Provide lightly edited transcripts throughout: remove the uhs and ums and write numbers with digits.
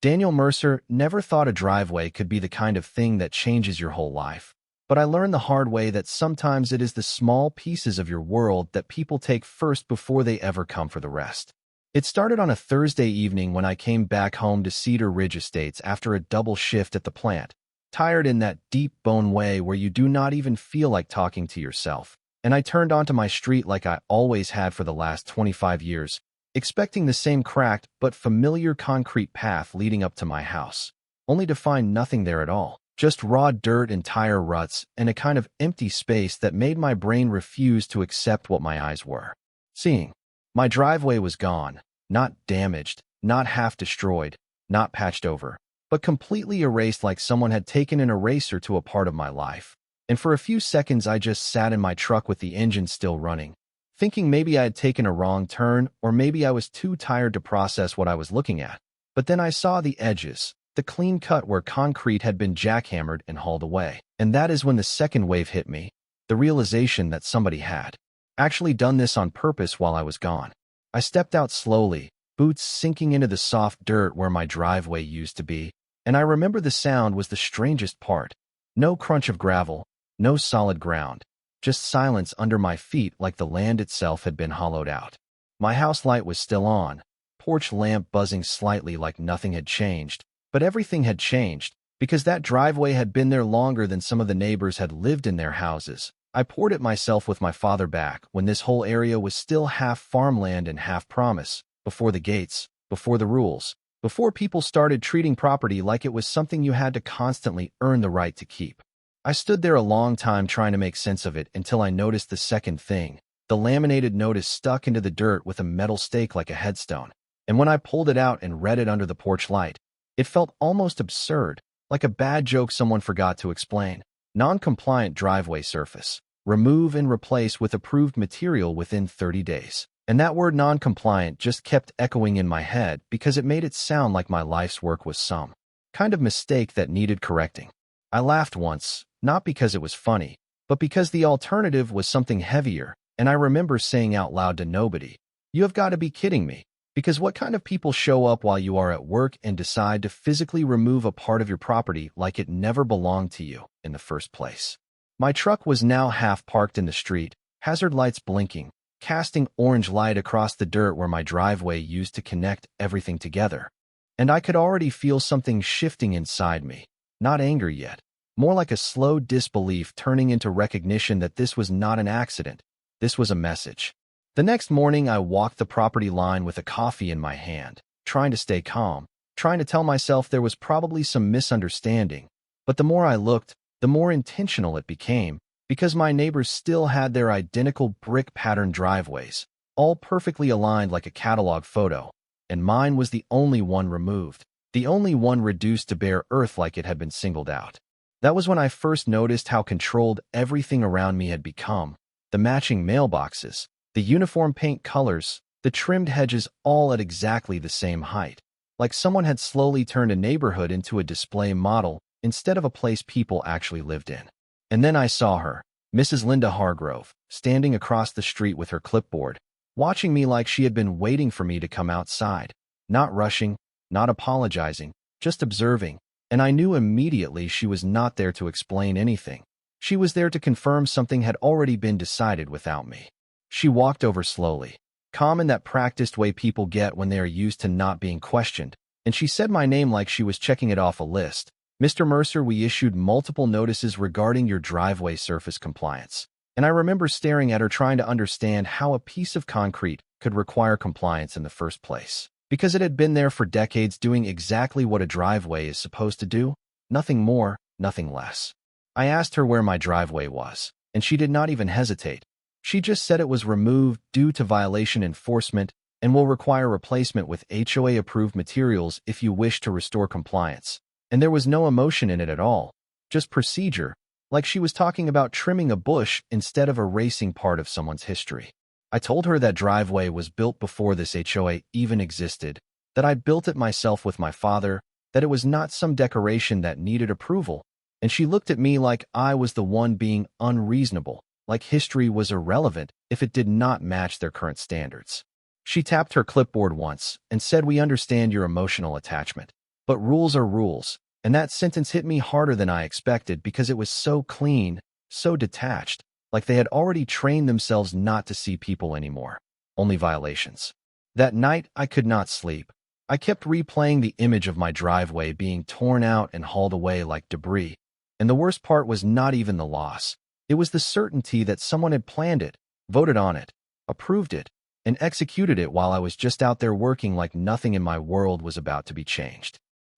Daniel Mercer never thought a driveway could be the kind of thing that changes your whole life. But I learned the hard way that sometimes it is the small pieces of your world that people take first before they ever come for the rest. It started on a Thursday evening when I came back home to Cedar Ridge Estates after a double shift at the plant, tired in that deep bone way where you do not even feel like talking to yourself. And I turned onto my street like I always had for the last 25 years, expecting the same cracked but familiar concrete path leading up to my house, only to find nothing there at all. Just raw dirt and tire ruts and a kind of empty space that made my brain refuse to accept what my eyes were seeing. My driveway was gone, not damaged, not half destroyed, not patched over, but completely erased like someone had taken an eraser to a part of my life. And for a few seconds I just sat in my truck with the engine still running, thinking maybe I had taken a wrong turn or maybe I was too tired to process what I was looking at. But then I saw the edges, the clean cut where concrete had been jackhammered and hauled away. And that is when the second wave hit me, the realization that somebody had actually done this on purpose while I was gone. I stepped out slowly, boots sinking into the soft dirt where my driveway used to be, and I remember the sound was the strangest part. No crunch of gravel, no solid ground, just silence under my feet like the land itself had been hollowed out. My house light was still on, porch lamp buzzing slightly like nothing had changed, but everything had changed, because that driveway had been there longer than some of the neighbors had lived in their houses. I poured it myself with my father back when this whole area was still half farmland and half promise, before the gates, before the rules, before people started treating property like it was something you had to constantly earn the right to keep. I stood there a long time trying to make sense of it until I noticed the second thing, the laminated notice stuck into the dirt with a metal stake like a headstone. And when I pulled it out and read it under the porch light, it felt almost absurd, like a bad joke someone forgot to explain. Non-compliant driveway surface. Remove and replace with approved material within 30 days. And that word non-compliant just kept echoing in my head because it made it sound like my life's work was some kind of mistake that needed correcting. I laughed once, not because it was funny, but because the alternative was something heavier, and I remember saying out loud to nobody, "You have got to be kidding me." Because what kind of people show up while you are at work and decide to physically remove a part of your property like it never belonged to you in the first place? My truck was now half parked in the street, hazard lights blinking, casting orange light across the dirt where my driveway used to connect everything together. And I could already feel something shifting inside me, not anger yet, more like a slow disbelief turning into recognition that this was not an accident, this was a message. The next morning, I walked the property line with a coffee in my hand, trying to stay calm, trying to tell myself there was probably some misunderstanding. But the more I looked, the more intentional it became, because my neighbors still had their identical brick-patterned driveways, all perfectly aligned like a catalog photo, and mine was the only one removed, the only one reduced to bare earth like it had been singled out. That was when I first noticed how controlled everything around me had become. The matching mailboxes, the uniform paint colors, the trimmed hedges all at exactly the same height, like someone had slowly turned a neighborhood into a display model instead of a place people actually lived in. And then I saw her, Mrs. Linda Hargrove, standing across the street with her clipboard, watching me like she had been waiting for me to come outside, not rushing, not apologizing, just observing, and I knew immediately she was not there to explain anything. She was there to confirm something had already been decided without me. She walked over slowly, calm in that practiced way people get when they are used to not being questioned, and she said my name like she was checking it off a list. "Mr. Mercer, we issued multiple notices regarding your driveway surface compliance." And I remember staring at her trying to understand how a piece of concrete could require compliance in the first place. Because it had been there for decades doing exactly what a driveway is supposed to do, nothing more, nothing less. I asked her where my driveway was, and she did not even hesitate. She just said it was removed due to violation enforcement and will require replacement with HOA-approved materials if you wish to restore compliance. And there was no emotion in it at all, just procedure, like she was talking about trimming a bush instead of erasing part of someone's history. I told her that driveway was built before this HOA even existed, that I'd built it myself with my father, that it was not some decoration that needed approval, and she looked at me like I was the one being unreasonable, like history was irrelevant if it did not match their current standards. She tapped her clipboard once and said, "We understand your emotional attachment, But rules are rules, and that sentence hit me harder than I expected because it was so clean, so detached, like they had already trained themselves not to see people anymore, only violations. That night, I could not sleep. I kept replaying the image of my driveway being torn out and hauled away like debris. And the worst part was not even the loss. It was the certainty that someone had planned it, voted on it, approved it, and executed it while I was just out there working like nothing in my world was about to be changed.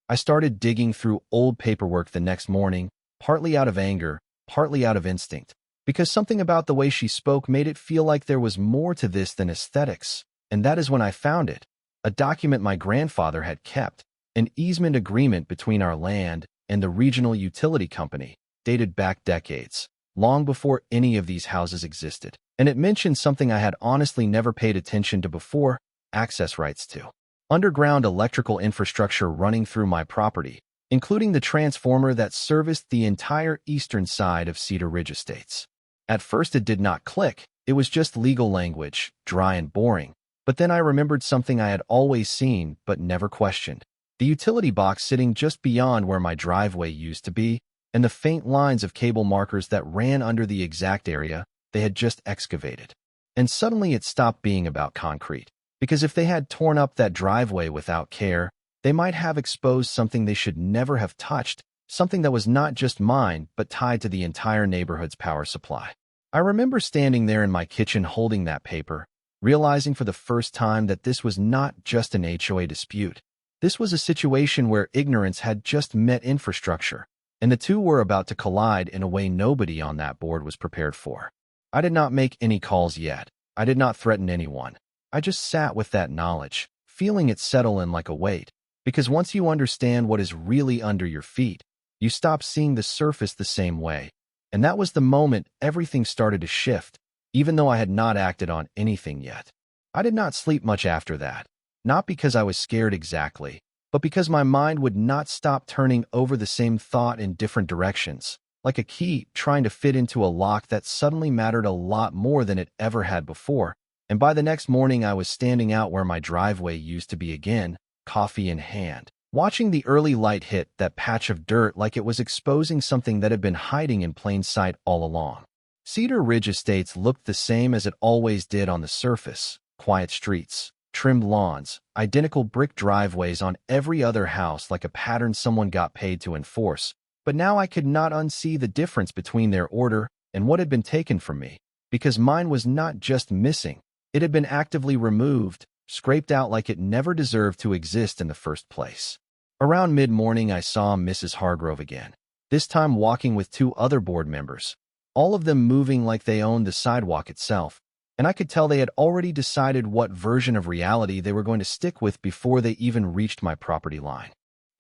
I started digging through old paperwork the next morning, partly out of anger, partly out of instinct, because something about the way she spoke made it feel like there was more to this than aesthetics. And that is when I found it, a document my grandfather had kept, an easement agreement between our land and the regional utility company, dated back decades, long before any of these houses existed. And it mentioned something I had honestly never paid attention to before: access rights to underground electrical infrastructure running through my property, including the transformer that serviced the entire eastern side of Cedar Ridge Estates. At first it did not click. It was just legal language, dry and boring. But then I remembered something I had always seen but never questioned: the utility box sitting just beyond where my driveway used to be, and the faint lines of cable markers that ran under the exact area they had just excavated. And suddenly it stopped being about concrete, because if they had torn up that driveway without care, they might have exposed something they should never have touched, something that was not just mine but tied to the entire neighborhood's power supply. I remember standing there in my kitchen holding that paper, realizing for the first time that this was not just an HOA dispute. This was a situation where ignorance had just met infrastructure, and the two were about to collide in a way nobody on that board was prepared for. I did not make any calls yet. I did not threaten anyone. I just sat with that knowledge, feeling it settle in like a weight, because once you understand what is really under your feet, you stop seeing the surface the same way. And that was the moment everything started to shift, even though I had not acted on anything yet. I did not sleep much after that, not because I was scared exactly, but because my mind would not stop turning over the same thought in different directions, like a key trying to fit into a lock that suddenly mattered a lot more than it ever had before. And by the next morning, I was standing out where my driveway used to be again, coffee in hand, watching the early light hit that patch of dirt like it was exposing something that had been hiding in plain sight all along. Cedar Ridge Estates looked the same as it always did on the surface: quiet streets, trimmed lawns, identical brick driveways on every other house, like a pattern someone got paid to enforce. But now I could not unsee the difference between their order and what had been taken from me, because mine was not just missing. It had been actively removed, scraped out like it never deserved to exist in the first place. Around mid-morning, I saw Mrs. Hargrove again, this time walking with two other board members, all of them moving like they owned the sidewalk itself, and I could tell they had already decided what version of reality they were going to stick with before they even reached my property line.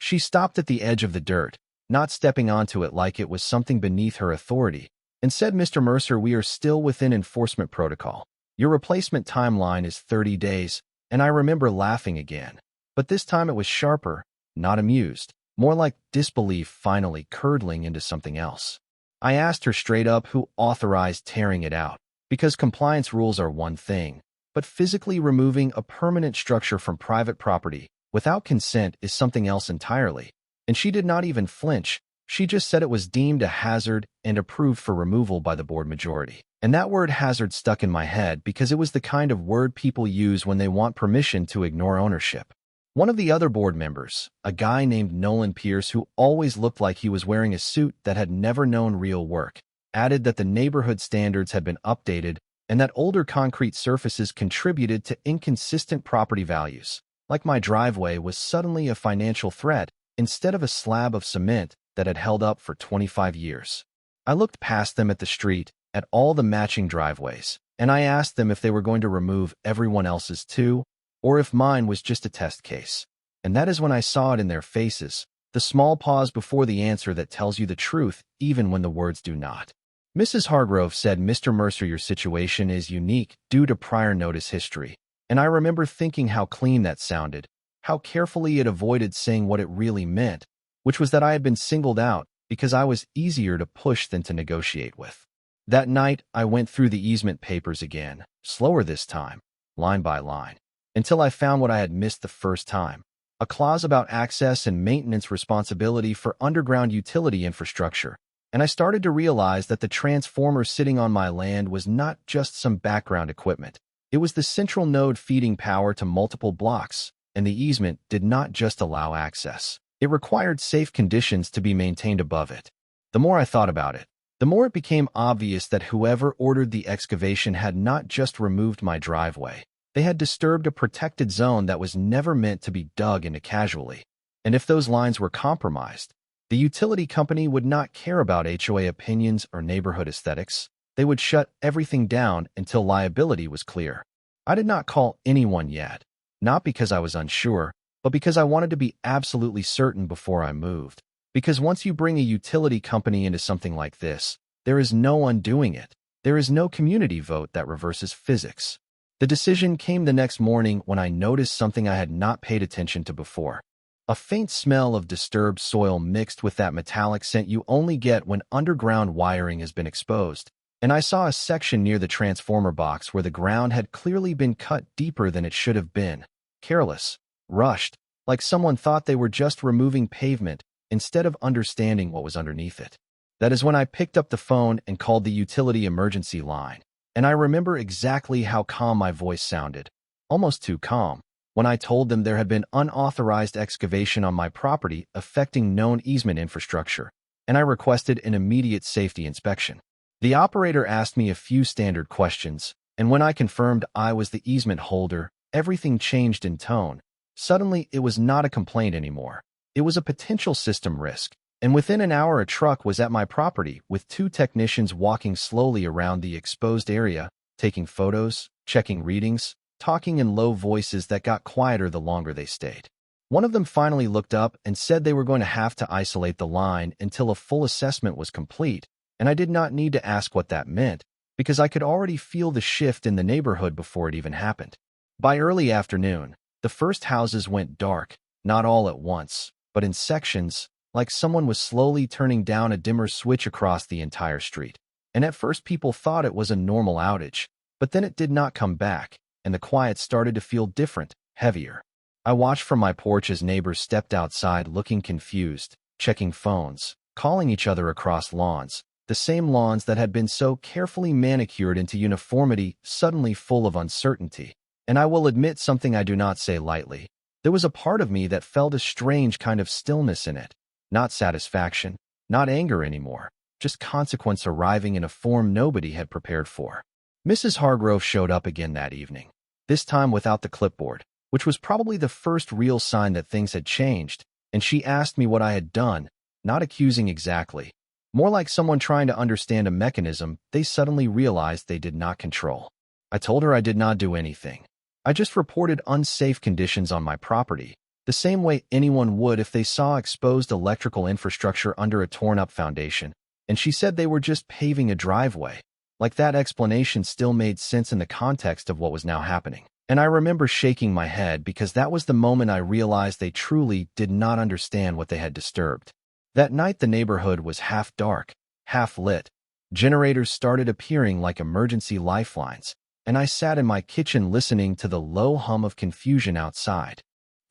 She stopped at the edge of the dirt, not stepping onto it like it was something beneath her authority, and said, "Mr. Mercer, we are still within enforcement protocol. Your replacement timeline is 30 days, and I remember laughing again. But this time it was sharper, not amused, more like disbelief finally curdling into something else. I asked her straight up who authorized tearing it out, because compliance rules are one thing, but physically removing a permanent structure from private property without consent is something else entirely. And she did not even flinch. She just said it was deemed a hazard and approved for removal by the board majority. And that word hazard stuck in my head because it was the kind of word people use when they want permission to ignore ownership. One of the other board members, a guy named Nolan Pierce who always looked like he was wearing a suit that had never known real work, added that the neighborhood standards had been updated and that older concrete surfaces contributed to inconsistent property values, like my driveway was suddenly a financial threat instead of a slab of cement that had held up for 25 years. I looked past them at the street, at all the matching driveways, and I asked them if they were going to remove everyone else's too, or if mine was just a test case. And that is when I saw it in their faces, the small pause before the answer that tells you the truth even when the words do not. Mrs. Hargrove said, "Mr. Mercer, your situation is unique due to prior notice history." And I remember thinking how clean that sounded, how carefully it avoided saying what it really meant, which was that I had been singled out because I was easier to push than to negotiate with. That night, I went through the easement papers again, slower this time, line by line, until I found what I had missed the first time: a clause about access and maintenance responsibility for underground utility infrastructure, and I started to realize that the transformer sitting on my land was not just some background equipment. It was the central node feeding power to multiple blocks, and the easement did not just allow access. It required safe conditions to be maintained above it. The more I thought about it, the more it became obvious that whoever ordered the excavation had not just removed my driveway. They had disturbed a protected zone that was never meant to be dug into casually. And if those lines were compromised, the utility company would not care about HOA opinions or neighborhood aesthetics. They would shut everything down until liability was clear. I did not call anyone yet, not because I was unsure, but because I wanted to be absolutely certain before I moved. Because once you bring a utility company into something like this, there is no undoing it. There is no community vote that reverses physics. The decision came the next morning when I noticed something I had not paid attention to before. A faint smell of disturbed soil mixed with that metallic scent you only get when underground wiring has been exposed. And I saw a section near the transformer box where the ground had clearly been cut deeper than it should have been. Careless, rushed, like someone thought they were just removing pavement instead of understanding what was underneath it. That is when I picked up the phone and called the utility emergency line. And I remember exactly how calm my voice sounded, almost too calm, when I told them there had been unauthorized excavation on my property affecting known easement infrastructure, and I requested an immediate safety inspection. The operator asked me a few standard questions, and when I confirmed I was the easement holder, everything changed in tone. Suddenly, it was not a complaint anymore. It was a potential system risk, and within an hour a truck was at my property with 2 technicians walking slowly around the exposed area, taking photos, checking readings, talking in low voices that got quieter the longer they stayed. One of them finally looked up and said they were going to have to isolate the line until a full assessment was complete, and I did not need to ask what that meant, because I could already feel the shift in the neighborhood before it even happened. By early afternoon, the first houses went dark, not all at once, but in sections, like someone was slowly turning down a dimmer switch across the entire street. And at first people thought it was a normal outage, but then it did not come back, and the quiet started to feel different, heavier. I watched from my porch as neighbors stepped outside looking confused, checking phones, calling each other across lawns, the same lawns that had been so carefully manicured into uniformity, suddenly full of uncertainty. And I will admit something I do not say lightly. There was a part of me that felt a strange kind of stillness in it. Not satisfaction, not anger anymore, just consequence arriving in a form nobody had prepared for. Mrs. Hargrove showed up again that evening, this time without the clipboard, which was probably the first real sign that things had changed, and she asked me what I had done, not accusing exactly, more like someone trying to understand a mechanism they suddenly realized they did not control. I told her I did not do anything. I just reported unsafe conditions on my property, the same way anyone would if they saw exposed electrical infrastructure under a torn-up foundation, and she said they were just paving a driveway. Like that explanation still made sense in the context of what was now happening. And I remember shaking my head because that was the moment I realized they truly did not understand what they had disturbed. That night the neighborhood was half dark, half lit. Generators started appearing like emergency lifelines, and I sat in my kitchen listening to the low hum of confusion outside,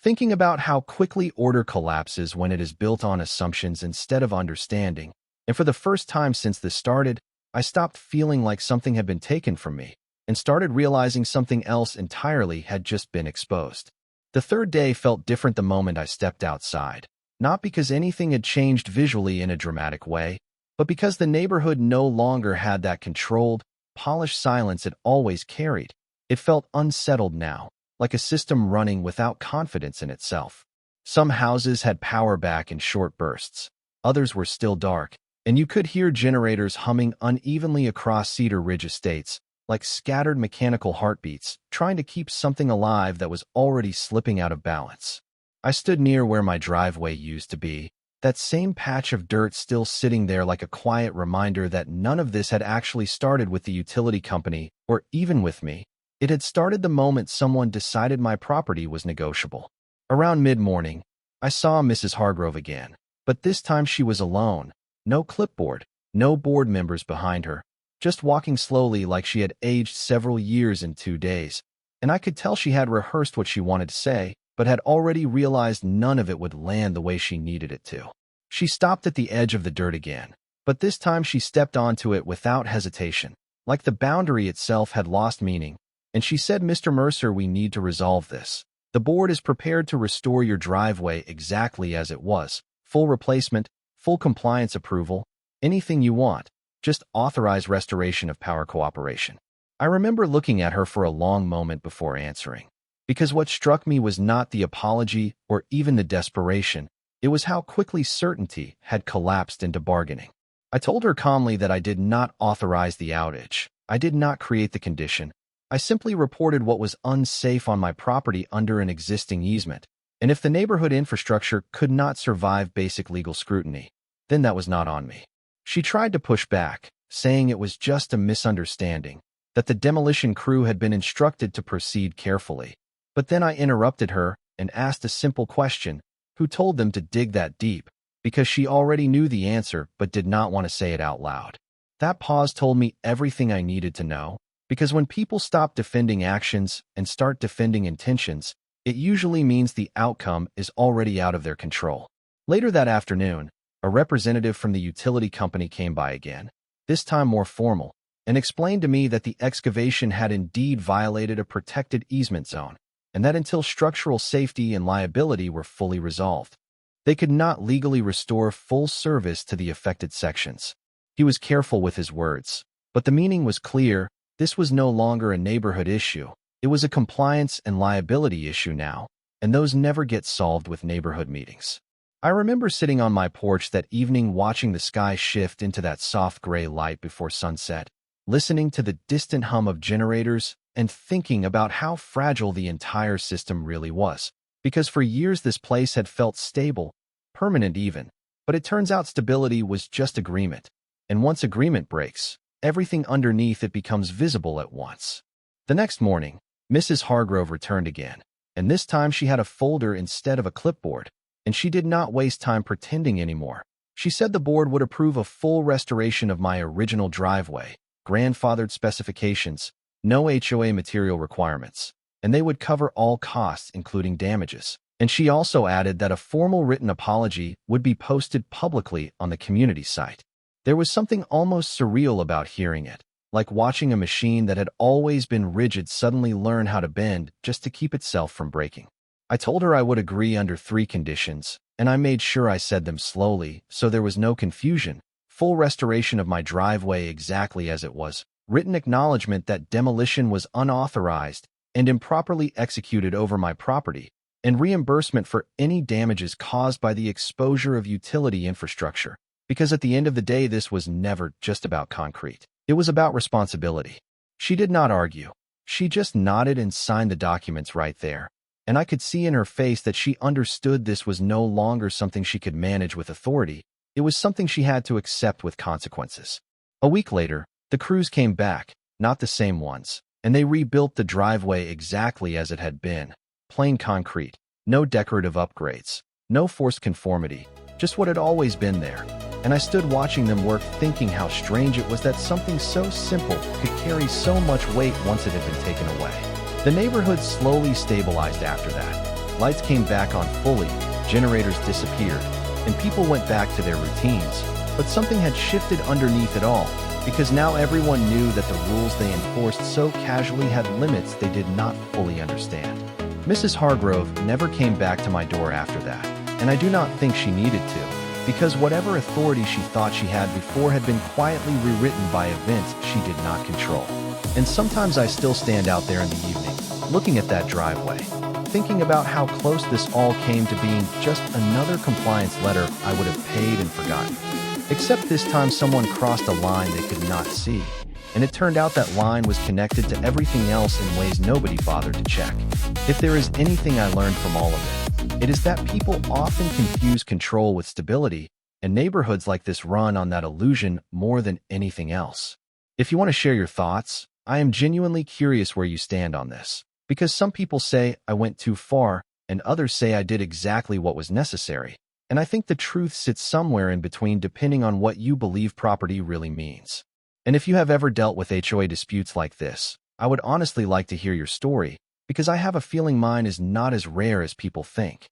thinking about how quickly order collapses when it is built on assumptions instead of understanding. And for the first time since this started, I stopped feeling like something had been taken from me and started realizing something else entirely had just been exposed. The third day felt different the moment I stepped outside, not because anything had changed visually in a dramatic way, but because the neighborhood no longer had that controlled, polished silence it always carried. It felt unsettled now, like a system running without confidence in itself. Some houses had power back in short bursts. Others were still dark, and you could hear generators humming unevenly across Cedar Ridge estates, like scattered mechanical heartbeats, trying to keep something alive that was already slipping out of balance. I stood near where my driveway used to be, that same patch of dirt still sitting there like a quiet reminder that none of this had actually started with the utility company or even with me. It had started the moment someone decided my property was negotiable. Around mid-morning, I saw Mrs. Hargrove again, but this time she was alone. No clipboard, no board members behind her, just walking slowly like she had aged several years in 2 days. And I could tell she had rehearsed what she wanted to say, but had already realized none of it would land the way she needed it to. She stopped at the edge of the dirt again, but this time she stepped onto it without hesitation, like the boundary itself had lost meaning, and she said, "Mr. Mercer, we need to resolve this. The board is prepared to restore your driveway exactly as it was. Full replacement, full compliance approval, anything you want. Just authorize restoration of power cooperation." I remember looking at her for a long moment before answering, because what struck me was not the apology or even the desperation. It was how quickly certainty had collapsed into bargaining. I told her calmly that I did not authorize the outage. I did not create the condition. I simply reported what was unsafe on my property under an existing easement, and if the neighborhood infrastructure could not survive basic legal scrutiny, then that was not on me. She tried to push back, saying it was just a misunderstanding, that the demolition crew had been instructed to proceed carefully. But then I interrupted her and asked a simple question: who told them to dig that deep? Because she already knew the answer but did not want to say it out loud. That pause told me everything I needed to know, because when people stop defending actions and start defending intentions, it usually means the outcome is already out of their control. Later that afternoon, a representative from the utility company came by again, this time more formal, and explained to me that the excavation had indeed violated a protected easement zone, and that until structural safety and liability were fully resolved, they could not legally restore full service to the affected sections. He was careful with his words, but the meaning was clear. This was no longer a neighborhood issue. It was a compliance and liability issue now, and those never get solved with neighborhood meetings. I remember sitting on my porch that evening watching the sky shift into that soft gray light before sunset, listening to the distant hum of generators and thinking about how fragile the entire system really was. Because for years this place had felt stable, permanent even, but it turns out stability was just agreement. And once agreement breaks, everything underneath it becomes visible at once. The next morning, Mrs. Hargrove returned again, and this time she had a folder instead of a clipboard, and she did not waste time pretending anymore. She said the board would approve a full restoration of my original driveway, grandfathered specifications, no HOA material requirements, and they would cover all costs including damages. And she also added that a formal written apology would be posted publicly on the community site. There was something almost surreal about hearing it, like watching a machine that had always been rigid suddenly learn how to bend just to keep itself from breaking. I told her I would agree under 3 conditions, and I made sure I said them slowly so there was no confusion. Full restoration of my driveway exactly as it was, written acknowledgement that demolition was unauthorized and improperly executed over my property, and reimbursement for any damages caused by the exposure of utility infrastructure. Because at the end of the day, this was never just about concrete. It was about responsibility. She did not argue. She just nodded and signed the documents right there. And I could see in her face that she understood this was no longer something she could manage with authority. It was something she had to accept with consequences. A week later, the crews came back, not the same ones, and they rebuilt the driveway exactly as it had been. Plain concrete, no decorative upgrades, no forced conformity, just what had always been there. And I stood watching them work, thinking how strange it was that something so simple could carry so much weight once it had been taken away. The neighborhood slowly stabilized after that. Lights came back on fully, generators disappeared, and people went back to their routines. But something had shifted underneath it all, because now everyone knew that the rules they enforced so casually had limits they did not fully understand. Mrs. Hargrove never came back to my door after that, and I do not think she needed to, because whatever authority she thought she had before had been quietly rewritten by events she did not control. And sometimes I still stand out there in the evening, looking at that driveway, thinking about how close this all came to being just another compliance letter I would have paid and forgotten. Except this time someone crossed a line they could not see, and it turned out that line was connected to everything else in ways nobody bothered to check. If there is anything I learned from all of it, it is that people often confuse control with stability, and neighborhoods like this run on that illusion more than anything else. If you want to share your thoughts, I am genuinely curious where you stand on this, because some people say I went too far, and others say I did exactly what was necessary. And I think the truth sits somewhere in between depending on what you believe property really means. And if you have ever dealt with HOA disputes like this, I would honestly like to hear your story, because I have a feeling mine is not as rare as people think.